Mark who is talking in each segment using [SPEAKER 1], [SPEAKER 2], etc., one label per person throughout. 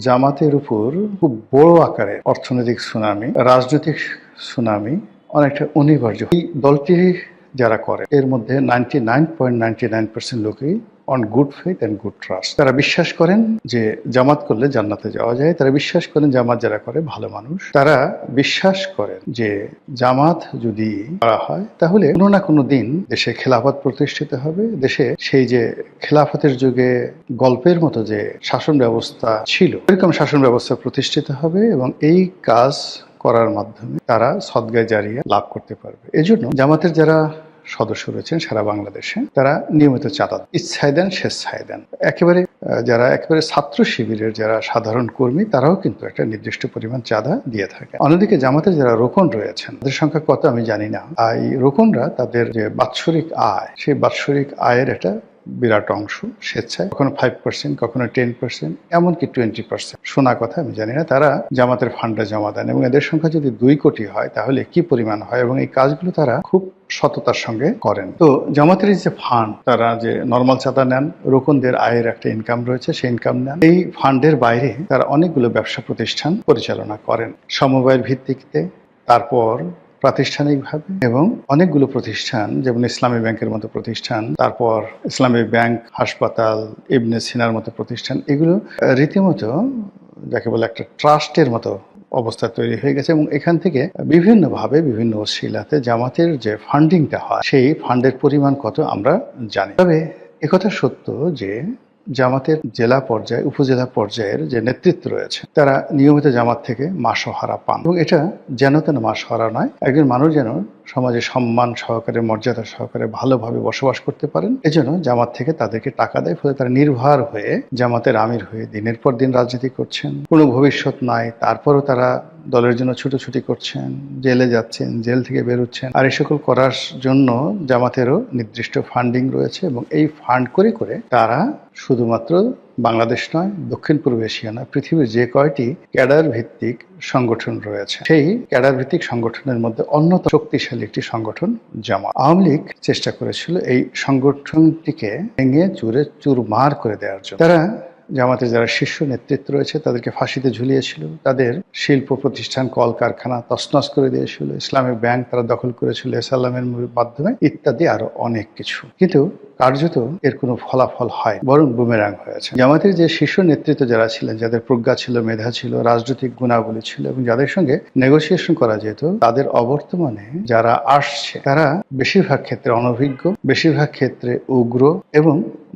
[SPEAKER 1] জামাতের উপর খুব বড় আকারের অর্থনৈতিক সুনামি, রাজনৈতিক সুনামি অনেকটা অনিবার্য। এই দলটি যারা করে এর মধ্যে 99.99% লোকই on good faith and good trust. তারা বিশ্বাস করেন যে জামাত করলে জান্নাতে যাওয়া যায়। তারা বিশ্বাস করেন জামাত যারা করে ভালো মানুষ। তারা বিশ্বাস করেন যে জামাত যদি করা হয় তাহলে কোনো না কোনো দিন দেশে খেলাফত প্রতিষ্ঠিত হবে। দেশে সেই যে খেলাফতের যুগে গল্পের মতো যে শাসন ব্যবস্থা ছিল এরকম শাসন ব্যবস্থা প্রতিষ্ঠিত হবে এবং এই কাজ করার মাধ্যমে তারা সদগায়ে জারিয়া লাভ করতে পারবে। এজন্য জামাতের যারা সদস্য রয়েছেন সারা বাংলাদেশে তারা নিয়মিত চাঁদা ইচ্ছায় দেন, স্বেচ্ছায় দেন। যারা একেবারে ছাত্র শিবিরের যারা সাধারণ কর্মী তারাও কিন্তু একটা নির্দিষ্ট পরিমাণ চাঁদা দিয়ে থাকে। অন্যদিকে জামাতের যারা রোকন রয়েছেন তাদের সংখ্যা কত আমি জানি না। এই রোকনরা তাদের যে বাৎসরিক আয় সেই বাৎসরিক আয়ের একটা বিরাট অংশ স্বেচ্ছায়, কখনো 5%, কখনো 10%, এমনকি 20% শোনা কথা আমি জানি না, তারা জামাতের ফান্ডে জমা দেন এবং এদের সংখ্যা যদি 2 কোটি হয় তাহলে কি পরিমাণ হয় এবং এই কাজগুলো তারা খুব সততার সঙ্গে করেন। তো জামাতের যে ফান্ড, তারা যে নর্মাল চাঁদা নেন, রোকনদের আয়ের একটা ইনকাম রয়েছে, সেই ইনকাম নেন। এই ফান্ডের বাইরে তারা অনেকগুলো ব্যবসা প্রতিষ্ঠান পরিচালনা করেন সমবায়ের ভিত্তিতে, তারপর প্রাতিষ্ঠানিকভাবে, এবং অনেকগুলো প্রতিষ্ঠান যেমন ইসলামী ব্যাংকের মতো প্রতিষ্ঠান, তারপর ইসলামী ব্যাংক, হাসপাতাল, ইবনে সিনার মতো প্রতিষ্ঠান, এগুলো রীতিমতো যাকে বলে একটা ট্রাস্টের মতো অবস্থা তৈরি হয়ে গেছে এবং এখান থেকে বিভিন্নভাবে বিভিন্ন ওসিলাতে জামাতের যে ফান্ডিংটা হয় সেই ফান্ডের পরিমাণ কত আমরা জানি। তবে একথা সত্য যে জামাতের জেলা পর্যায়ে, উপজেলা পর্যায়ের যে নেতৃত্ব রয়েছে তারা নিয়মিত জামাত থেকে মাসোহারা পান এবং এটা যেন তেন মাসোহারা নয়। একজন মানুষ যেন সমাজে সম্মান সহকারে, মর্যাদা সহকারে ভালোভাবে বসবাস করতে পারেন, এজন্য জামাত থেকে তাদেরকে টাকা দেয়। ফলে তারা নির্ভর হয়ে জামাতের আমির হয়ে দিনের পর দিন রাজনীতি করছেন, কোনো ভবিষ্যৎ নাই, তারপরও তারা দলের জন্য ছুটোছুটি করছেন, জেলে যাচ্ছেন, জেল থেকে বেরোচ্ছেন। আর এই সকল করার জন্য জামাতেরও নির্দিষ্ট ফান্ডিং রয়েছে এবং এই ফান্ড করে করে তারা শুধুমাত্র বাংলাদেশ নয়, দক্ষিণ পূর্ব এশিয়া নয়, পৃথিবীর যে কয়টি ক্যাডার ভিত্তিক সংগঠন রয়েছে সেই ক্যাডার ভিত্তিক সংগঠনের মধ্যে অন্যতম শক্তিশালী একটি সংগঠন জামাত। আওয়ামী লীগ চেষ্টা করেছিল এই সংগঠনটিকে ভেঙে চুরে চুরমার করে দেওয়ার জন্য। তারা জামাতের যারা শীর্ষ নেতৃত্ব রয়েছে তাদেরকে ফাঁসিতে ঝুলিয়েছিল, তাদের শিল্প প্রতিষ্ঠান, কলকারখানা তছনছ করে দিয়েছিল, ইসলামী ব্যাংক তারা দখল করেছিল এসালামের মাধ্যমে, ইত্যাদি আরো অনেক কিছু। কিন্তু কার্যত এর কোনো ফলাফল হয় বরং বুমেরাং হয়েছে। জামাতের যে শীর্ষ নেতৃত্ব যারা ছিলেন, যাদের প্রজ্ঞা ছিল, মেধা ছিল, রাজনৈতিক গুণাবলী ছিল এবং যাদের সঙ্গে নেগোসিয়েশন করা যেত, তাদের অবর্তমানে যারা আসছে তারা বেশিরভাগ ক্ষেত্রে অনভিজ্ঞ, বেশিরভাগ ক্ষেত্রে উগ্র এবং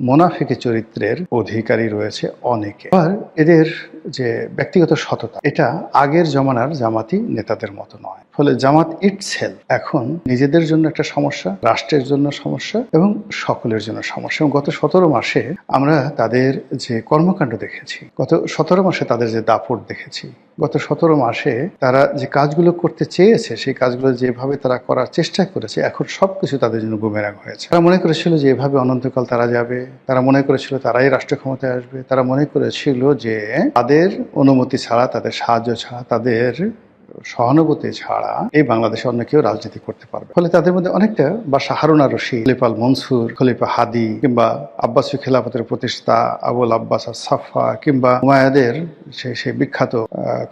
[SPEAKER 1] মোনাফিকি চরিত্রের অধিকারী রয়েছে অনেকে। আর এদের যে ব্যক্তিগত সততা, এটা আগের জমানার জামাতি নেতাদের মতো নয়। ফলে জামাত ইটসেলফ এখন নিজেদের জন্য একটা সমস্যা, রাষ্ট্রের জন্য সমস্যা এবং সকলের জন্য সমস্যা। এবং গত 17 মাসে আমরা তাদের যে কর্মকাণ্ড দেখেছি, গত 17 মাসে তাদের যে দাপট দেখেছি, গত 17 মাসে তারা যে কাজগুলো করতে চেয়েছে সেই কাজগুলো যেভাবে তারা করার চেষ্টা করেছে, এখন সবকিছু তাদের জন্য বুমেরাং হয়েছে। তারা মনে করেছিল যে এভাবে অনন্তকাল তারা যাবে, তারা মনে করেছিল তারাই রাষ্ট্র ক্ষমতায় আসবে, তারা মনে করেছিল যে তাদের অনুমতি ছাড়া, তাদের সাহায্য ছাড়া, তাদের সহানুভূতি ছাড়া এই বাংলাদেশে অন্য কেউ রাজনীতি করতে পারবে। ফলে তাদের মধ্যে অনেকটা বাদশাহ হারুন আর রশিদ, খলিফা আল মনসুর, খলিফা হাদি, কিংবা আব্বাসী খেলাফতের প্রতিষ্ঠাতা আবুল আব্বাস আস-সাফা, কিংবা উমাইয়াদের সেই বিখ্যাত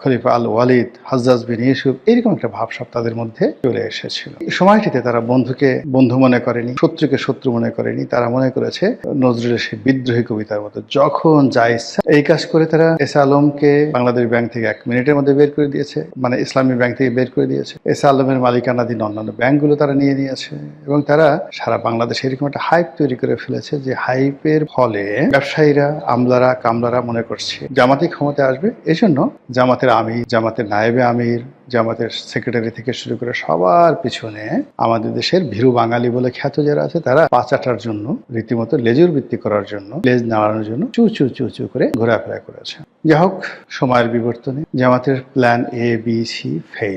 [SPEAKER 1] খলিফা আল ওয়ালিদ, হাজ্জাজ বিন ইউসুফ, এরকম একটা ভাবসাব তাদের মধ্যে চলে এসেছিল। এই সময়টিতে তারা বন্ধুকে বন্ধু মনে করেনি, শত্রুকে শত্রু মনে করেনি। তারা মনে করেছে নজরুলের সেই বিদ্রোহী কবিতার মতো, যখন যা ইচ্ছা এই কাজ করে তারা এসা আলমকে বাংলাদেশ ব্যাংক থেকে 1 মিনিটের মধ্যে বের করে দিয়েছে, মানে ইসলামী ব্যাংক থেকে বের করে দিয়েছে। এসা আলমের মালিকানাধীন অন্যান্য ব্যাংকগুলো তারা নিয়ে নিয়েছে এবং তারা সারা বাংলাদেশে এরকম একটা হাইপ তৈরি করে ফেলেছে যে হাইপের ফলে ব্যবসায়ীরা, আমলারা, কামলারা মনে করছে জামাতি ক্ষমতায় আসবে। এজন্য জামাতের আমির, জামাতের নায়েবে আমির, জামাতের সেক্রেটারি থেকে শুরু করে সবার পিছনে আমাদের দেশের ভীরু বাঙালি বলে খ্যাত যারা আছে তারা পাচাটার জন্য, রীতিমতো লেজুর বৃত্তি করার জন্য, লেজ নাড়ানোর জন্য চু চু চু চু করে ঘোরাফেরা করেছে। যাই হোক, সময়ের বিবর্তনে জামাতের plan A, B, C fail.